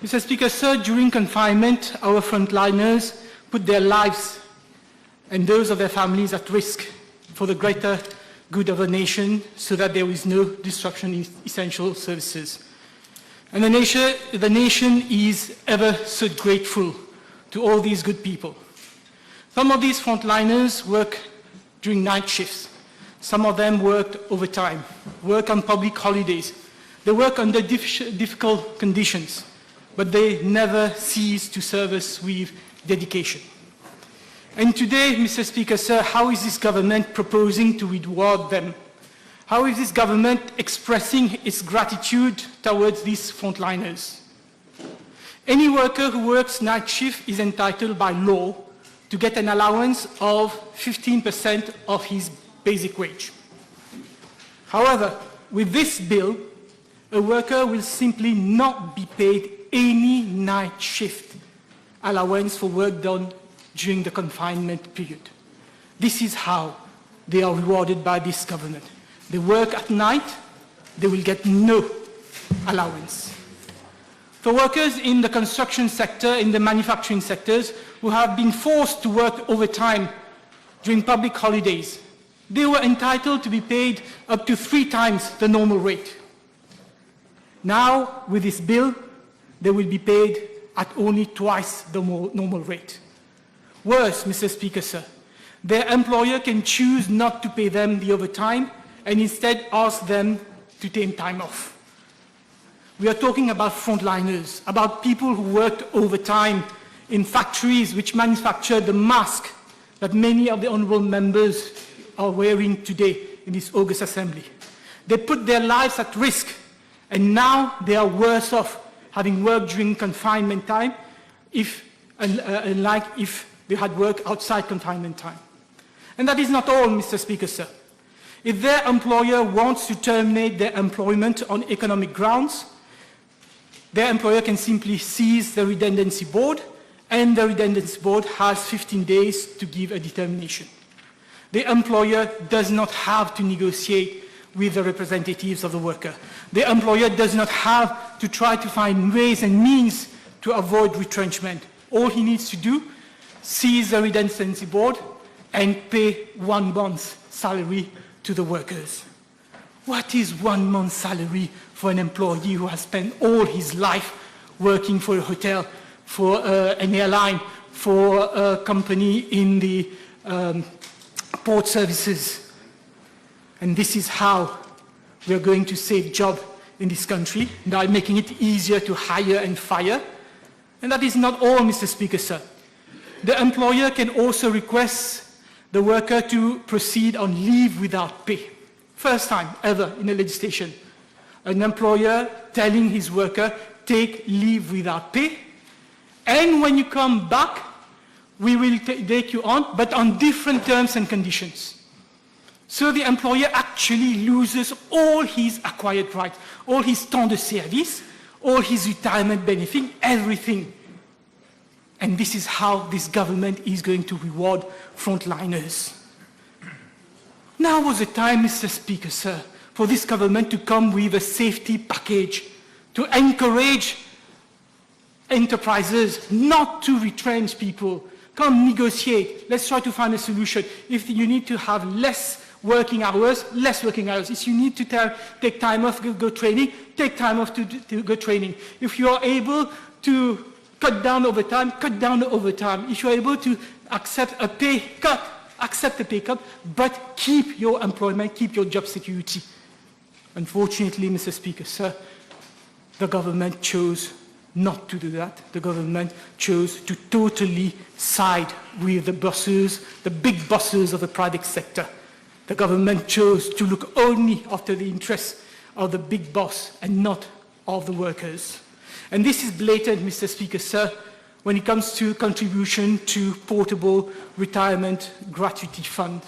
Mr. Speaker, sir, during confinement, our frontliners put their lives and those of their families at risk for the greater good of the nation so that there is no disruption in essential services. And the nation is ever so grateful to all these good people. Some of these frontliners work during night shifts. Some of them worked overtime, work on public holidays. They work under difficult conditions, but they never cease to serve us with dedication. And today, Mr. Speaker, sir, how is this government proposing to reward them? How is this government expressing its gratitude towards these frontliners? Any worker who works night shift is entitled by law to get an allowance of 15% of his basic wage. However, with this bill, a worker will simply not be paid any night shift allowance for work done during the confinement period. This is how they are rewarded by this government. They work at night, they will get no allowance. For workers in the construction sector, in the manufacturing sectors, who have been forced to work overtime during public holidays, they were entitled to be paid up to 3 times the normal rate. Now, with this bill, they will be paid at only twice the normal rate. Worse, Mr. Speaker, sir, their employer can choose not to pay them the overtime and instead ask them to take time off. We are talking about frontliners, about people who worked overtime in factories which manufacture the mask that many of the honourable members are wearing today in this August Assembly. They put their lives at risk, and now they are worse off having worked during confinement time, unlike if they had worked outside confinement time. And that is not all, Mr. Speaker, sir. If their employer wants to terminate their employment on economic grounds, their employer can simply seize the redundancy board, and the redundancy board has 15 days to give a determination. The employer does not have to negotiate with the representatives of the worker. The employer does not have to try to find ways and means to avoid retrenchment. All he needs to do, seize the redundancy board and pay 1 month's salary to the workers. What is 1 month's salary for an employee who has spent all his life working for a hotel, for an airline, for a company in the port services? And this is how we are going to save jobs in this country, by making it easier to hire and fire. And that is not all, Mr. Speaker, sir. The employer can also request the worker to proceed on leave without pay. First time ever in the legislation. An employer telling his worker, take leave without pay, and when you come back, we will take you on, but on different terms and conditions. So the employer actually loses all his acquired rights, all his temps de service, all his retirement benefit, everything. And this is how this government is going to reward frontliners. Now was the time, Mr. Speaker, sir, for this government to come with a safety package to encourage enterprises not to retrench people. Come negotiate. Let's try to find a solution. If you need to have less working hours, less working hours. If you need to take time off, go training, take time off to go training. If you are able to cut down overtime, cut down the overtime. If you are able to accept a pay cut, accept a pay cut, but keep your employment, keep your job security. Unfortunately, Mr. Speaker, sir, the government chose not to do that. The government chose to totally side with the bosses, the big bosses of the private sector. The government chose to look only after the interests of the big boss and not of the workers. And this is blatant, Mr. Speaker, sir, when it comes to contribution to portable retirement gratuity fund.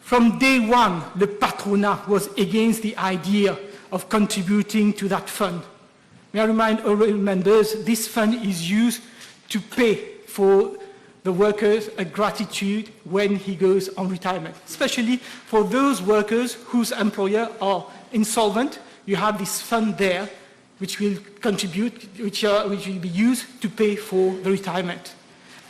From day one, the patronat was against the idea of contributing to that fund. May I remind all members, this fund is used to pay for the workers a gratitude when he goes on retirement, especially for those workers whose employer are insolvent. You have this fund there which will contribute, which will be used to pay for the retirement.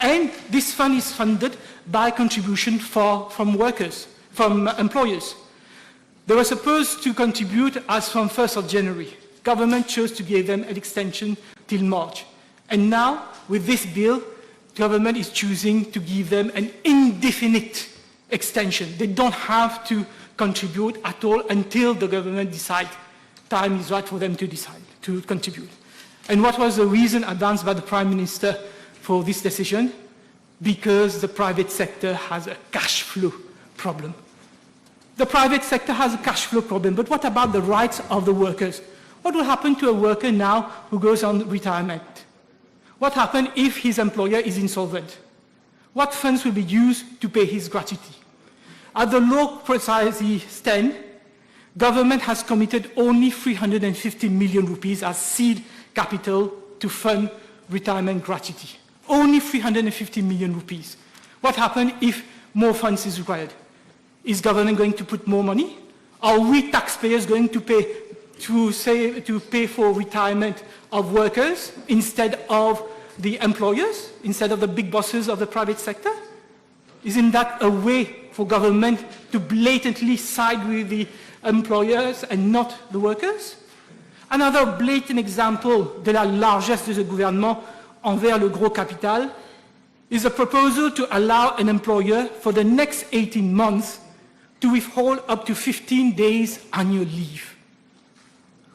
And this fund is funded by contribution from workers, from employers. They were supposed to contribute as from 1st of January. Government chose to give them an extension till March. And now, with this bill, government is choosing to give them an indefinite extension. They don't have to contribute at all until the government decides time is right for them to decide to contribute. And what was the reason advanced by the Prime Minister for this decision? Because the private sector has a cash flow problem. The private sector has a cash flow problem, but what about the rights of the workers? What will happen to a worker now who goes on retirement? What happens if his employer is insolvent? What funds will be used to pay his gratuity? At the law precisely stand, government has committed only 350 million rupees as seed capital to fund retirement gratuity. Only 350 million rupees. What happens if more funds is required? Is government going to put more money? Are we taxpayers going to pay for retirement of workers instead of the employers, instead of the big bosses of the private sector? Isn't that a way for government to blatantly side with the employers and not the workers? Another blatant example de la largesse de ce gouvernement envers le gros capital is a proposal to allow an employer for the next 18 months to withhold up to 15 days annual leave.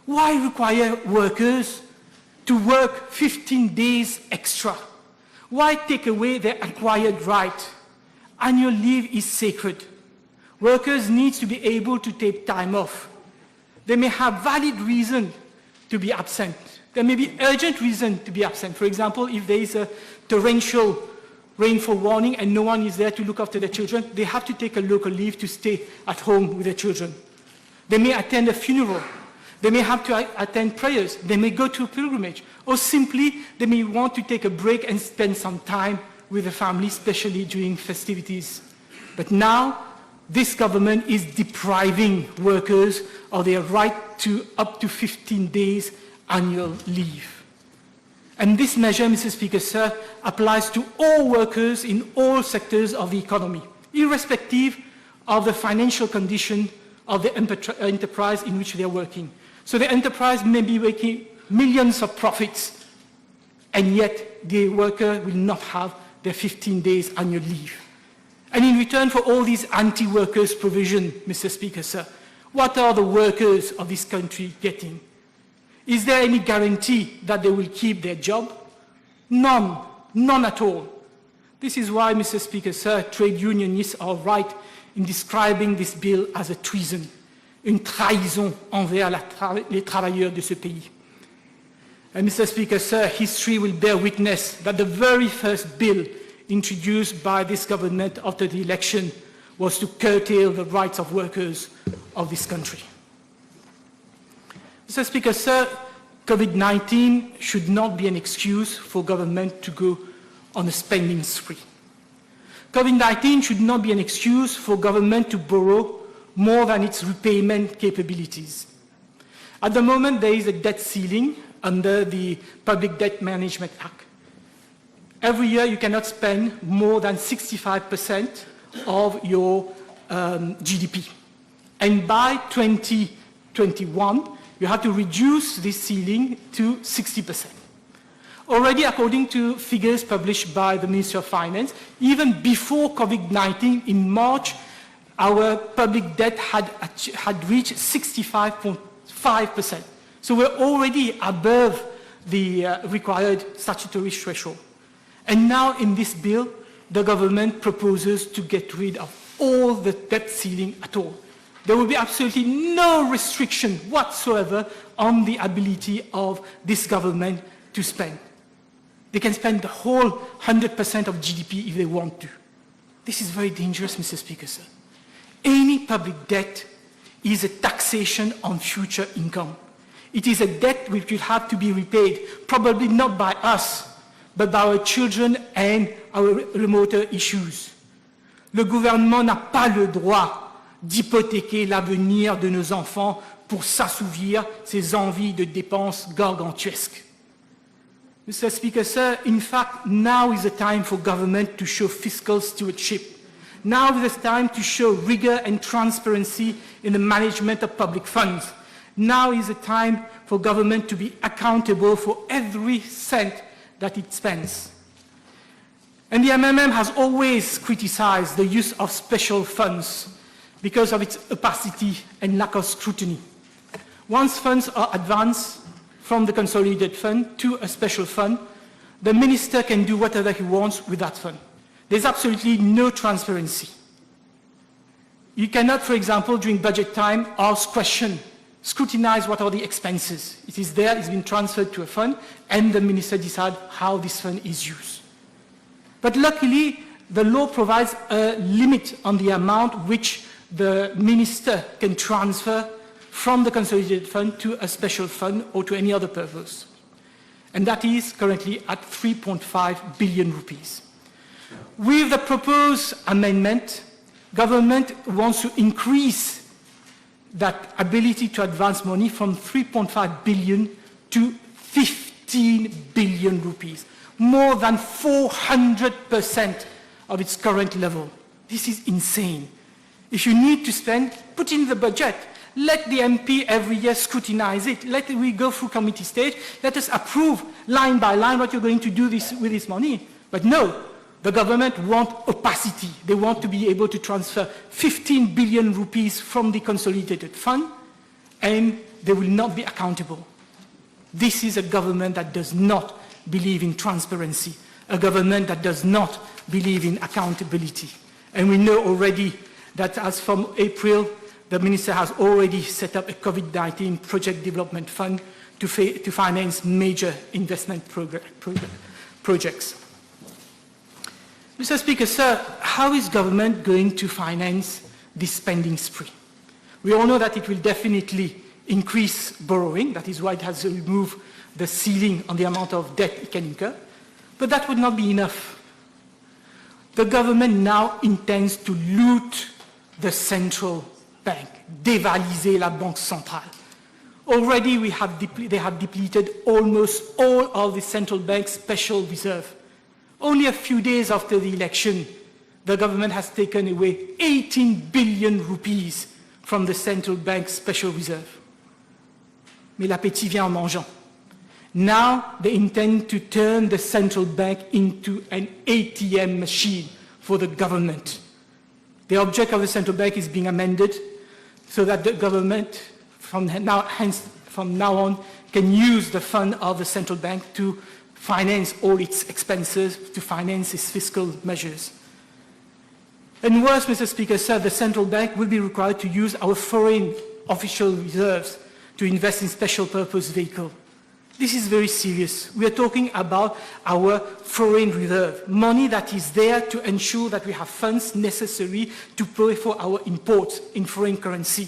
Why require workers to work 15 days extra? Why take away their acquired right? Annual leave is sacred. Workers need to be able to take time off. They may have valid reason to be absent. There may be urgent reason to be absent. For example, if there is a torrential rainfall warning and no one is there to look after their children, they have to take a local leave to stay at home with their children. They may attend a funeral. They may have to attend prayers. They may go to a pilgrimage. Or simply, they may want to take a break and spend some time with the family, especially during festivities. But now, this government is depriving workers of their right to up to 15 days annual leave. And this measure, Mr. Speaker, sir, applies to all workers in all sectors of the economy, irrespective of the financial condition of the enterprise in which they are working. So the enterprise may be making millions of profits, and yet the worker will not have their 15 days annual leave. And in return for all these anti-workers provisions, Mr. Speaker, sir, what are the workers of this country getting? Is there any guarantee that they will keep their job? None, none at all. This is why, Mr. Speaker, sir, trade unionists are right in describing this bill as a treason, une trahison envers les travailleurs de ce pays. And Mr. Speaker, sir, history will bear witness that the very first bill introduced by this government after the election was to curtail the rights of workers of this country. Mr. Speaker, sir, COVID-19 should not be an excuse for government to go on a spending spree. COVID-19 should not be an excuse for government to borrow more than its repayment capabilities. At the moment, there is a debt ceiling under the Public Debt Management Act. Every year, you cannot spend more than 65% of your GDP. And by 2021, you have to reduce this ceiling to 60%. Already, according to figures published by the Ministry of Finance, even before COVID-19, in March, our public debt had reached 65.5%. So we're already above the required statutory threshold. And now in this bill, the government proposes to get rid of all the debt ceiling at all. There will be absolutely no restriction whatsoever on the ability of this government to spend. They can spend the whole 100% of GDP if they want to. This is very dangerous, Mr. Speaker, sir. Any public debt is a taxation on future income. It is a debt which will have to be repaid, probably not by us, but by our children and our remoter issues. Le gouvernement n'a pas le droit d'hypothéquer l'avenir de nos enfants pour s'assouvir ses envies de dépenses gargantuesques. Mr. Speaker, sir, in fact, now is the time for government to show fiscal stewardship. Now is the time to show rigor and transparency in the management of public funds. Now is the time for government to be accountable for every cent that it spends. And the MMM has always criticized the use of special funds because of its opacity and lack of scrutiny. Once funds are advanced from the consolidated fund to a special fund, the minister can do whatever he wants with that fund. There's absolutely no transparency. You cannot, for example, during budget time, ask questions, scrutinize what are the expenses. It is there, it's been transferred to a fund, and the minister decides how this fund is used. But luckily, the law provides a limit on the amount which the minister can transfer from the consolidated fund to a special fund or to any other purpose. And that is currently at 3.5 billion rupees. With the proposed amendment, government wants to increase that ability to advance money from 3.5 billion to 15 billion rupees, more than 400% of its current level. This is insane. If you need to spend, put in the budget. Let the MP every year scrutinize it. Let we go through committee stage. Let us approve line by line what you're going to do with this money. But no, the government wants opacity. They want to be able to transfer 15 billion rupees from the consolidated fund, and they will not be accountable. This is a government that does not believe in transparency, a government that does not believe in accountability. And we know already that as from April, the minister has already set up a COVID-19 project development fund to finance major investment projects. Mr. Speaker, sir, how is government going to finance this spending spree? We all know that it will definitely increase borrowing. That is why it has removed the ceiling on the amount of debt it can incur. But that would not be enough. The government now intends to loot the central bank, dévaliser la Banque centrale. Already they have depleted almost all of the central bank's special reserve. Only a few days after the election, the government has taken away 18 billion rupees from the central bank's special reserve. Mais l'appétit vient en mangeant. Now they intend to turn the central bank into an ATM machine for the government. The object of the central bank is being amended so that the government from now on can use the fund of the central bank to finance all its expenses, to finance its fiscal measures. And worse, Mr. Speaker, sir, the central bank will be required to use our foreign official reserves to invest in special purpose vehicles. This is very serious. We are talking about our foreign reserve, money that is there to ensure that we have funds necessary to pay for our imports in foreign currency.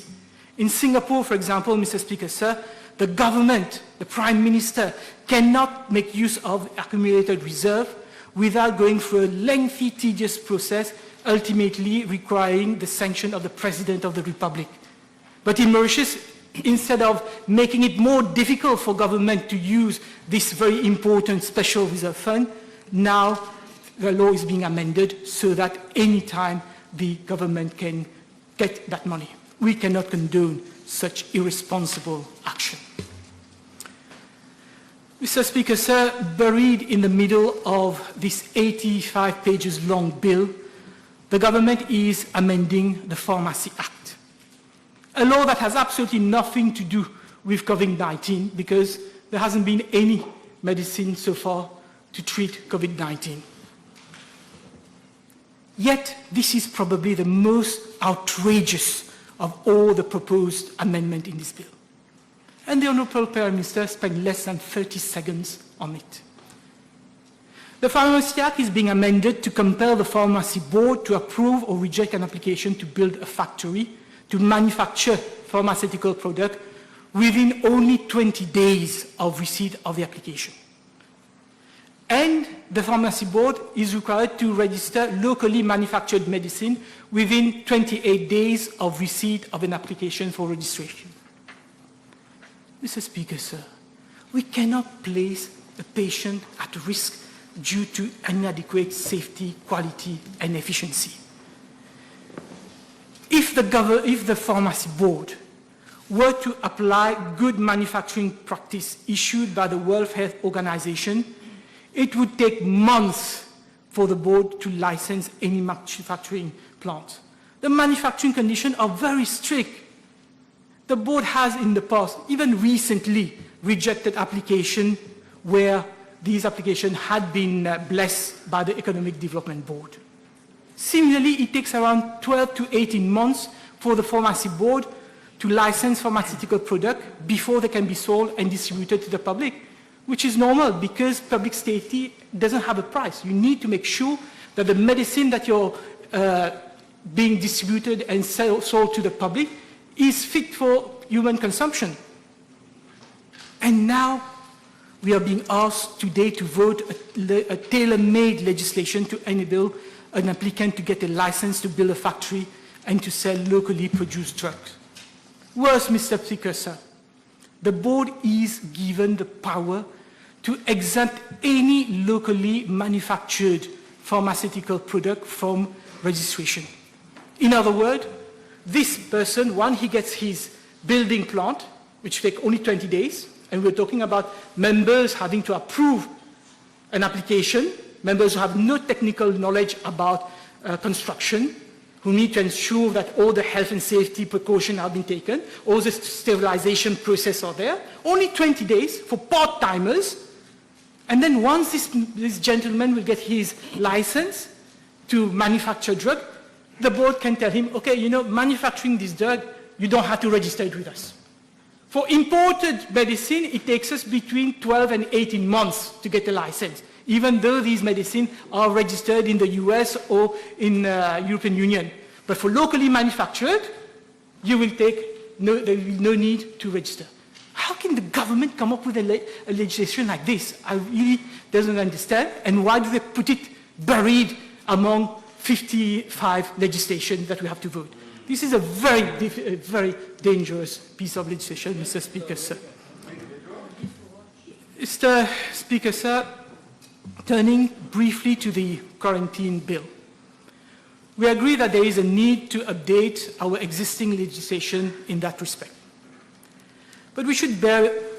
In Singapore, for example, Mr. Speaker, sir, the government, the Prime Minister, cannot make use of accumulated reserve without going through a lengthy, tedious process, ultimately requiring the sanction of the President of the Republic. But in Mauritius, instead of making it more difficult for government to use this very important special reserve fund, now the law is being amended so that any time the government can get that money. We cannot condone such irresponsible action. Mr. Speaker, sir, buried in the middle of this 85 pages long bill, the government is amending the Pharmacy Act, a law that has absolutely nothing to do with COVID-19 because there hasn't been any medicine so far to treat COVID-19. Yet, this is probably the most outrageous of all the proposed amendments in this bill. And the Honourable Prime Minister spent less than 30 seconds on it. The Pharmacy Act is being amended to compel the Pharmacy Board to approve or reject an application to build a factory to manufacture pharmaceutical products within only 20 days of receipt of the application. And the Pharmacy Board is required to register locally manufactured medicine within 28 days of receipt of an application for registration. Mr. Speaker, sir, we cannot place a patient at risk due to inadequate safety, quality, and efficiency. If the pharmacy board were to apply good manufacturing practice issued by the World Health Organization, it would take months for the board to license any manufacturing plant. The manufacturing conditions are very strict. The board has in the past, even recently, rejected applications where these applications had been blessed by the Economic Development Board. Similarly, it takes around 12 to 18 months for the pharmacy board to license pharmaceutical products before they can be sold and distributed to the public, which is normal because public safety doesn't have a price. You need to make sure that the medicine that you're being distributed and sold to the public is fit for human consumption. And now we are being asked today to vote a tailor-made legislation to enable an applicant to get a license to build a factory and to sell locally produced drugs. Worse, Mr. Speaker, sir, the board is given the power to exempt any locally manufactured pharmaceutical product from registration. In other words, this person, when he gets his building plant, which takes only 20 days, and we're talking about members having to approve an application, members who have no technical knowledge about construction, who need to ensure that all the health and safety precautions have been taken, all the sterilization process are there, only 20 days for part-timers, and then once this gentleman will get his license to manufacture drug, the board can tell him, okay, you know, manufacturing this drug, you don't have to register it with us. For imported medicine, it takes us between 12 and 18 months to get a license, even though these medicines are registered in the US or in the European Union. But for locally manufactured, there will be no need to register. How can the government come up with a legislation like this? I really don't understand. And why do they put it buried among 55 legislations that we have to vote? This is a very dangerous piece of legislation, Mr. Speaker, sir. Mr. Speaker, sir, turning briefly to the quarantine bill. We agree that there is a need to update our existing legislation in that respect. But we should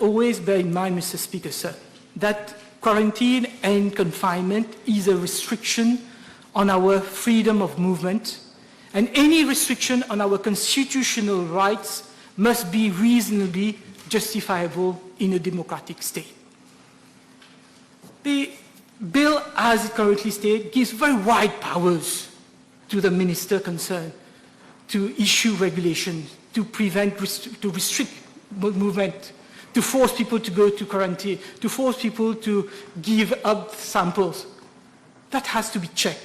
always bear in mind, Mr. Speaker, sir, that quarantine and confinement is a restriction on our freedom of movement, and any restriction on our constitutional rights must be reasonably justifiable in a democratic state. The bill, as it currently states, gives very wide powers to the minister concerned to issue regulations, to restrict movement, to force people to go to quarantine, to force people to give up samples. That has to be checked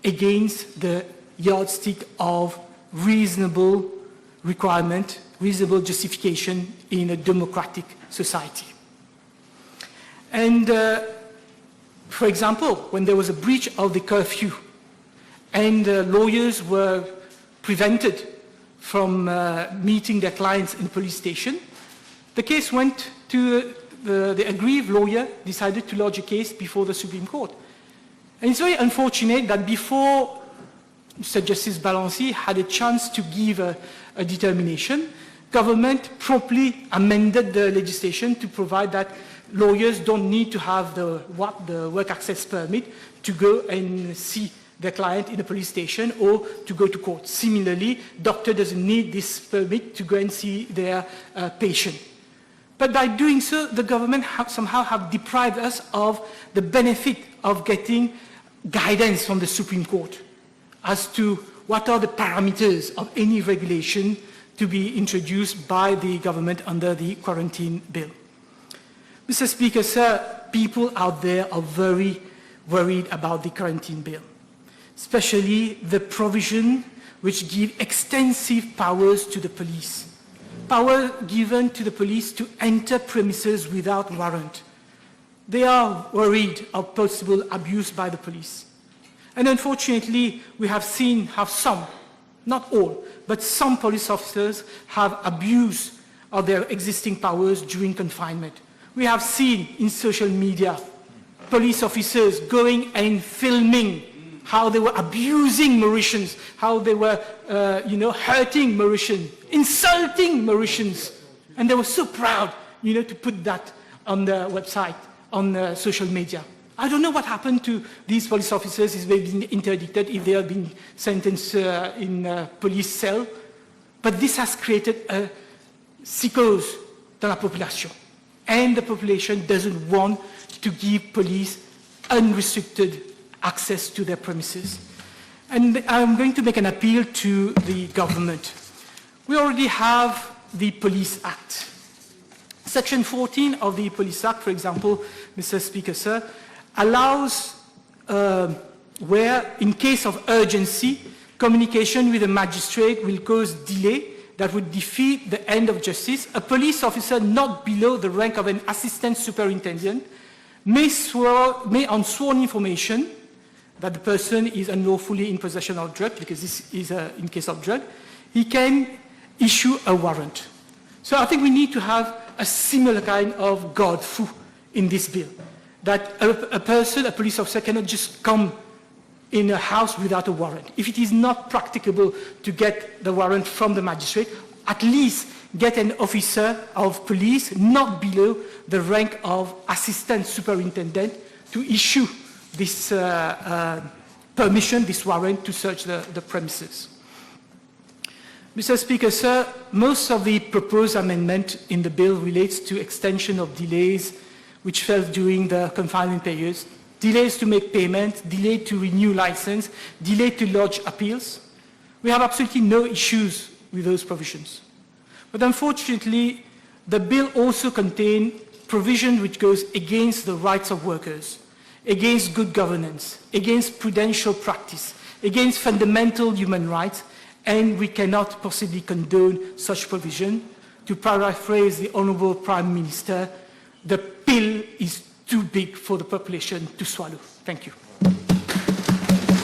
against the yardstick of reasonable requirement, reasonable justification in a democratic society. And for example, when there was a breach of the curfew and lawyers were prevented from meeting their clients in the police station, the case went to the aggrieved lawyer decided to lodge a case before the Supreme Court. And it's very unfortunate that before Mr. Justice Balanci had a chance to give a determination, government promptly amended the legislation to provide that lawyers don't need to have the work access permit to go and see their client in a police station or to go to court. Similarly, doctor doesn't need this permit to go and see their patient. But by doing so, the government somehow have deprived us of the benefit of getting guidance from the Supreme Court as to what are the parameters of any regulation to be introduced by the government under the quarantine bill. Mr. Speaker, sir, people out there are very worried about the quarantine bill, especially the provision which give extensive powers to the police. Power given to the police to enter premises without warrant. They are worried of possible abuse by the police. And unfortunately, we have seen how some, not all, but some police officers have abused of their existing powers during confinement. We have seen in social media police officers going and filming how they were abusing Mauritians, how they were hurting Mauritians, insulting Mauritians. And they were so proud to put that on the website, on social media. I don't know what happened to these police officers, if they've been interdicted, if they have been sentenced in a police cell. But this has created a psychose dans la population. And the population doesn't want to give police unrestricted access to their premises. And I'm going to make an appeal to the government. We already have the Police Act. Section 14 of the Police Act, for example, Mr. Speaker, sir, allows where, in case of urgency, communication with a magistrate will cause delay that would defeat the end of justice. A police officer not below the rank of an assistant superintendent may on sworn information that the person is unlawfully in possession of drug, because this is in case of drug, he can issue a warrant. So I think we need to have a similar kind of garde-fou in this bill, that a police officer cannot just come in a house without a warrant. If it is not practicable to get the warrant from the magistrate, at least get an officer of police not below the rank of assistant superintendent to issue this permission, this warrant to search the premises. Mr. Speaker, sir, most of the proposed amendment in the bill relates to extension of delays which fell during the confinement periods, delays to make payment, delay to renew license, delay to lodge appeals. We have absolutely no issues with those provisions. But unfortunately, the bill also contains provision which goes against the rights of workers, against good governance, against prudential practice, against fundamental human rights, and we cannot possibly condone such provision. To paraphrase the Honourable Prime Minister, the pill is too big for the population to swallow. Thank you.